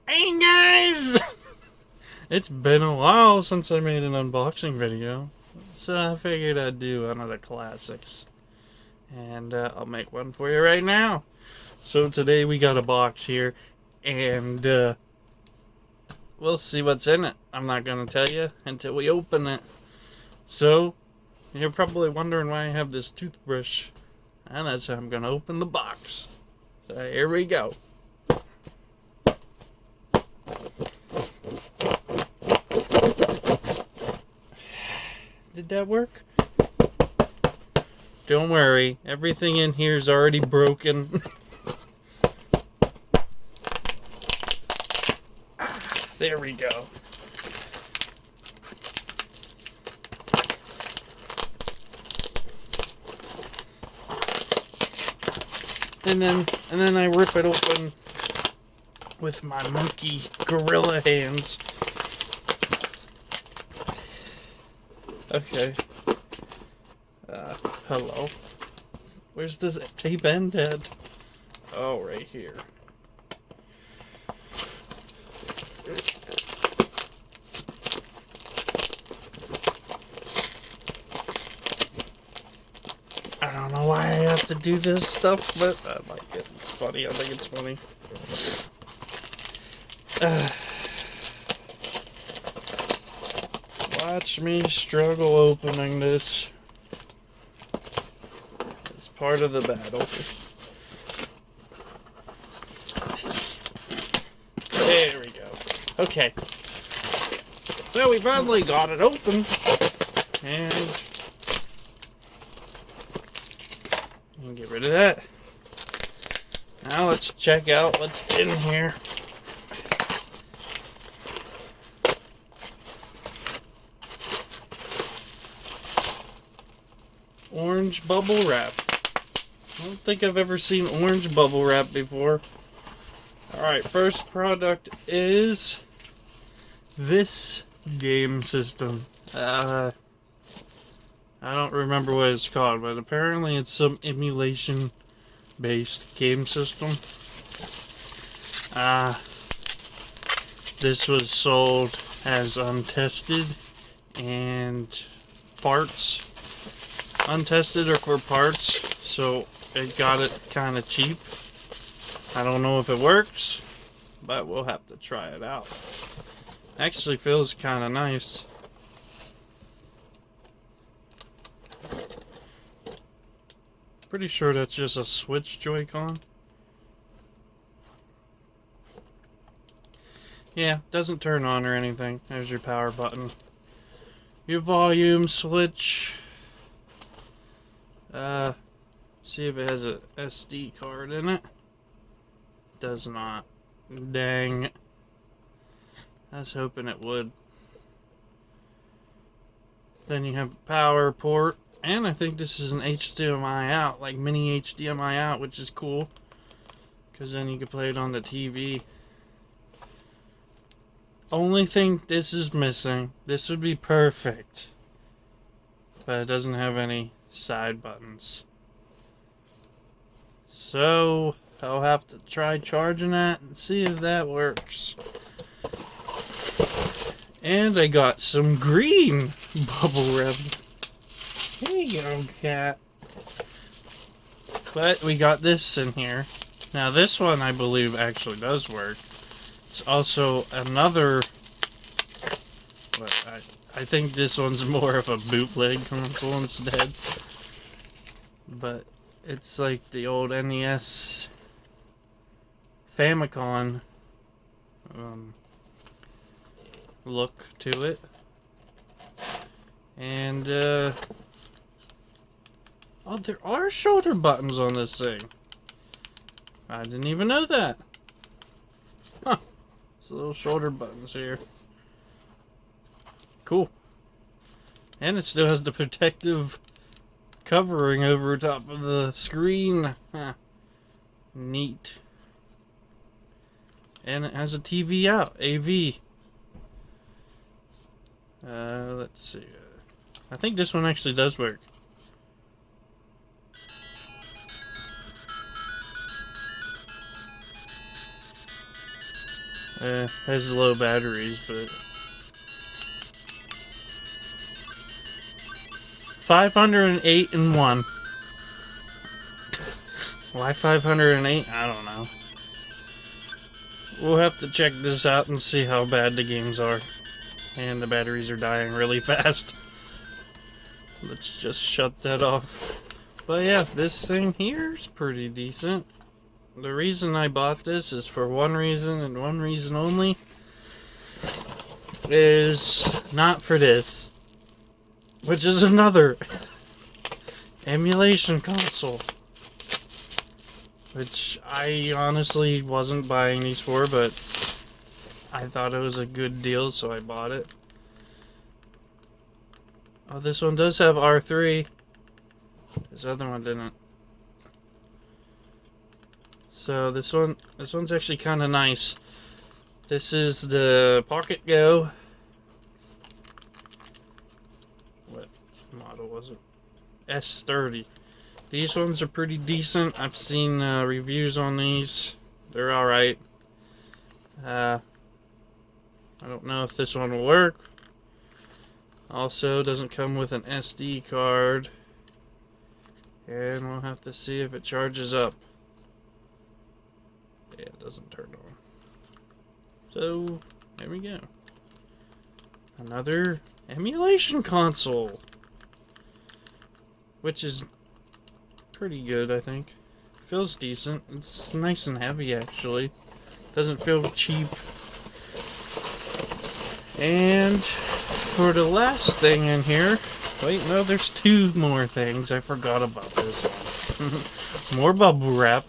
Hey guys! It's been a while since I made an unboxing video, so I figured I'd do one of the classics. And I'll make one for you right now. So today we got a box here, and we'll see what's in it. I'm not going to tell you until we open it. So, you're probably wondering why I have this toothbrush, and that's how I'm going to open the box. So here we go. Did that work? Don't worry, everything in here is already broken. There we go. And then I rip it open with my monkey gorilla hands. Okay. Hello. Where's this tape end at? Oh, right here. I don't know why I have to do this stuff, but I like it. It's funny. I think it's funny. Watch me struggle opening this. It's part of the battle. There we go. Okay. So we finally got it open. And get rid of that. Now let's check out what's in here. Orange bubble wrap. I don't think I've ever seen orange bubble wrap before. Alright, first product is this game system. I don't remember what it's called, but apparently it's some emulation-based game system. This was sold as untested and parts. Untested or for parts, so it got it kind of cheap. I don't know if it works, but we'll have to try it out. Actually feels kind of nice. Pretty sure that's just a Switch Joy-Con. Yeah, doesn't turn on or anything. There's your power button. Your volume switch. See if it has a SD card in it. Does not. Dang. I was hoping it would. Then you have power port. And I think this is an HDMI out, like mini HDMI out, which is cool. Because then you can play it on the TV. Only thing this is missing, this would be perfect. But it doesn't have any side buttons. So, I'll have to try charging that and see if that works. And I got some green bubble wrap. Here you go, cat. But we got this in here. Now this one I believe actually does work. It's also another... But I think this one's more of a bootleg console instead. But it's like the old NES Famicom look to it. And oh, there are shoulder buttons on this thing. I didn't even know that. Huh. There's little shoulder buttons here. Cool. And it still has the protective covering over top of the screen. Huh. Neat. And it has a TV out. AV. Let's see. I think this one actually does work. Has low batteries, but 508 in one. Why 508? I don't know. We'll have to check this out and see how bad the games are. And the batteries are dying really fast. Let's just shut that off. But yeah, this thing here is pretty decent. The reason I bought this is for one reason and one reason only. Is not for this. Which is another emulation console. Which I honestly wasn't buying these for, but I thought it was a good deal, so I bought it. Oh, this one does have R3. This other one didn't. So this one's actually kind of nice. This is the Pocket Go. What model was it? S30. These ones are pretty decent. I've seen reviews on these. They're alright. I don't know if this one will work. Also, doesn't come with an SD card. And we'll have to see if it charges up. Yeah, it doesn't turn on. So, there we go. Another emulation console. Which is pretty good, I think. Feels decent. It's nice and heavy, actually. Doesn't feel cheap. And for the last thing in here... Wait, no, there's two more things. I forgot about this one. More bubble wrap.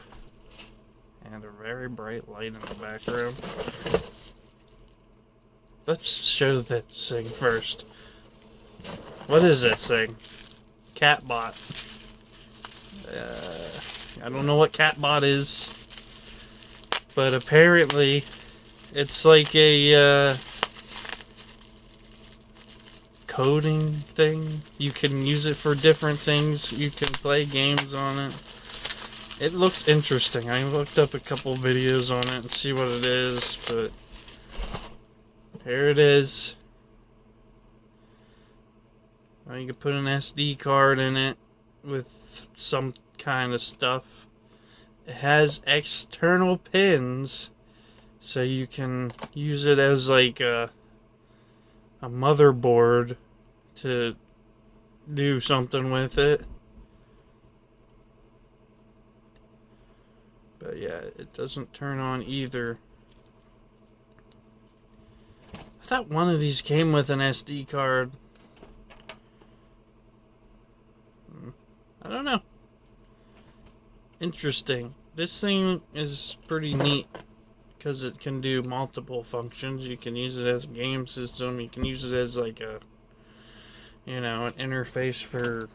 And a very bright light in the background. Let's show this thing first. What is this thing? Catbot. I don't know what Catbot is. But apparently, it's like a coding thing. You can use it for different things. You can play games on it. It looks interesting. I looked up a couple videos on it and see what it is, but here it is. Well, you can put an SD card in it with some kind of stuff. It has external pins, so you can use it as like a motherboard to do something with it. But yeah, it doesn't turn on either. I thought one of these came with an SD card. I don't know. Interesting. This thing is pretty neat because it can do multiple functions. You can use it as a game system. You can use it as like a, you know, an interface for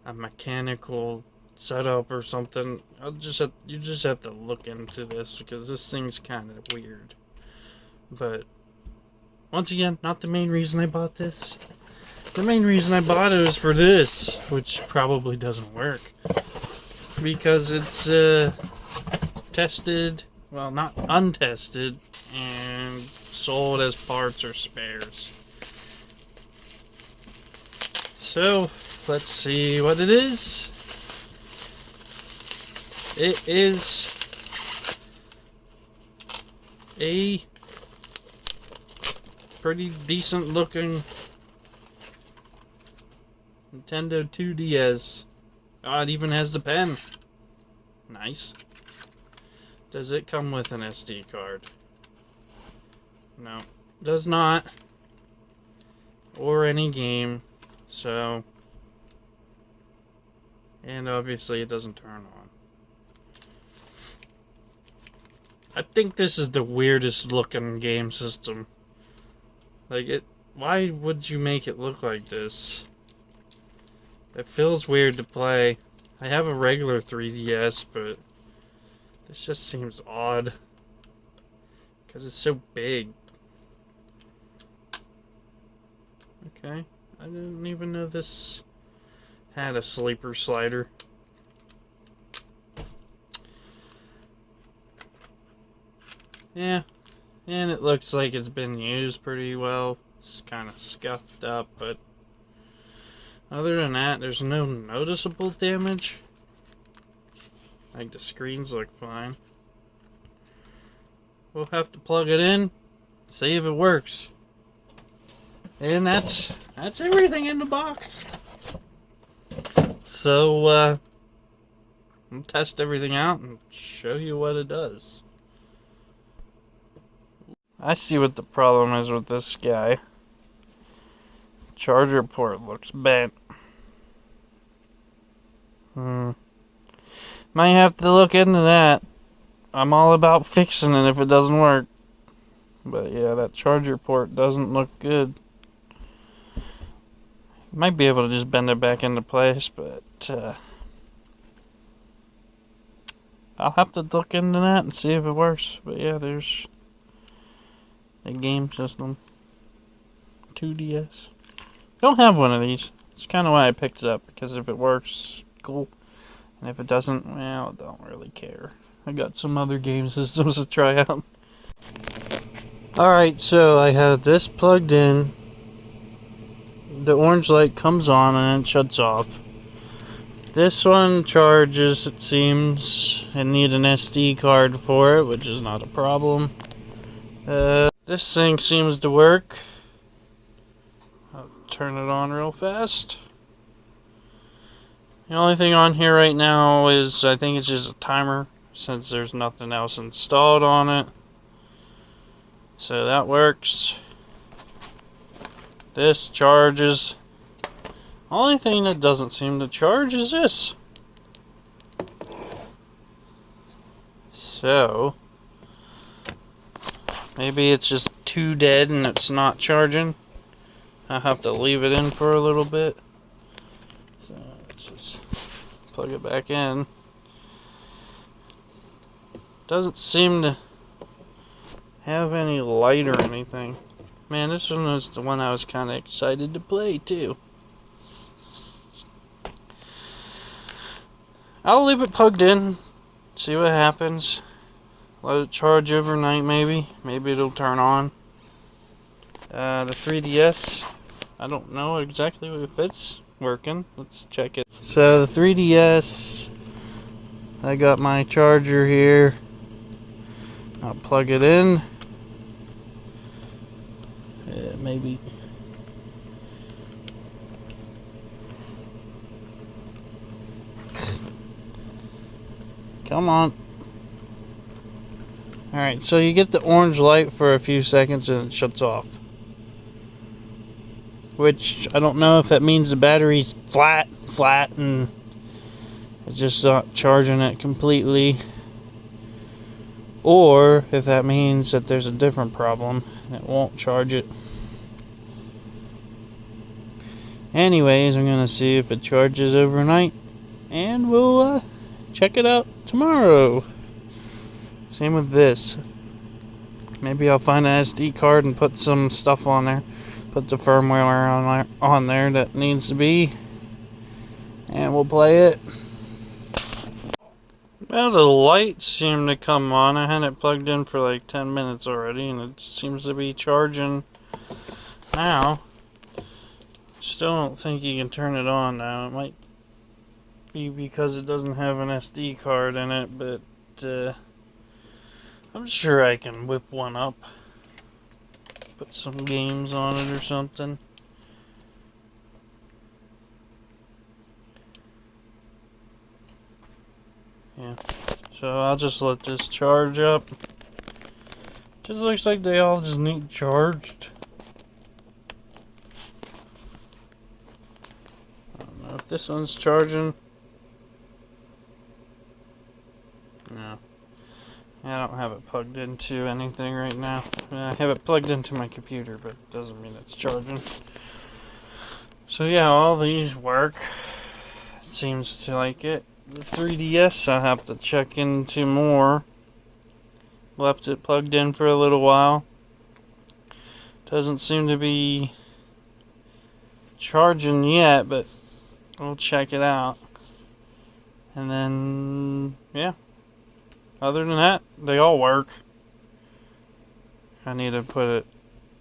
a mechanical setup or something. You just have to look into this because this thing's kind of weird. But once again, not the main reason I bought this. The main reason I bought it was for this, which probably doesn't work because it's tested, well, not untested, and sold as parts or spares. So let's see what it is. It is a pretty decent looking Nintendo 2DS. Oh, it even has the pen. Nice. Does it come with an SD card? No, does not. Or any game. So, and obviously it doesn't turn on. I think this is the weirdest looking game system. Like it, why would you make it look like this? It feels weird to play. I have a regular 3DS, but this just seems odd. Because it's so big. Okay. I didn't even know this had a sleeper slider. Yeah, and it looks like it's been used pretty well. It's kind of scuffed up, but other than that, there's no noticeable damage. Like, the screens look fine. We'll have to plug it in, see if it works. And that's everything in the box. So, I'll test everything out and show you what it does. I see what the problem is with this guy. Charger port looks bent. Might have to look into that. I'm all about fixing it if it doesn't work. But yeah, that charger port doesn't look good. Might be able to just bend it back into place, but I'll have to look into that and see if it works. But yeah, there's the game system. 2DS. Don't have one of these. It's kind of why I picked it up, because if it works, cool. And if it doesn't, well, I don't really care. I got some other game systems to try out. Alright, so I have this plugged in. The orange light comes on and it shuts off. This one charges, it seems. I need an SD card for it, which is not a problem. This thing seems to work. I'll turn it on real fast. The only thing on here right now is, I think it's just a timer, since there's nothing else installed on it. So that works. This charges. Only thing that doesn't seem to charge is this. So maybe it's just too dead and it's not charging. I'll have to leave it in for a little bit. So let's just plug it back in. Doesn't seem to have any light or anything. Man, this one was the one I was kind of excited to play too. I'll leave it plugged in, see what happens. Let it charge overnight maybe. Maybe it'll turn on. The 3DS, I don't know exactly if it's working. Let's check it. So the 3DS, I got my charger here. I'll plug it in. Maybe. Come on. Alright, so you get the orange light for a few seconds and it shuts off. Which, I don't know if that means the battery's flat, and it's just not charging it completely. Or if that means that there's a different problem and it won't charge it. Anyways, I'm going to see if it charges overnight. And we'll check it out tomorrow. Same with this. Maybe I'll find an SD card and put some stuff on there. Put the firmware on there that needs to be. And we'll play it. Well, the lights seem to come on. I had it plugged in for like 10 minutes already, and it seems to be charging now. Still don't think you can turn it on now. It might be because it doesn't have an SD card in it, but I'm sure I can whip one up. Put some games on it or something. Yeah. So I'll just let this charge up. Just looks like they all just need charged. I don't know if this one's charging. No. I don't have it plugged into anything right now. I have it plugged into my computer, but it doesn't mean it's charging. So yeah, all these work. It seems to like it. The 3DS I'll have to check into more. Left it plugged in for a little while. Doesn't seem to be charging yet, but we'll check it out. And then, yeah. Other than that, they all work. I need to put it,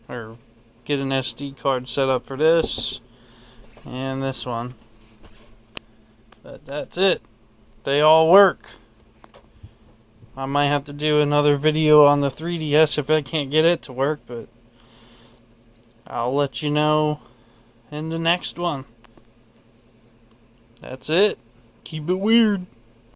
or get an SD card set up for this and this one. But that's it. They all work. I might have to do another video on the 3DS if I can't get it to work, but I'll let you know in the next one. That's it. Keep it weird.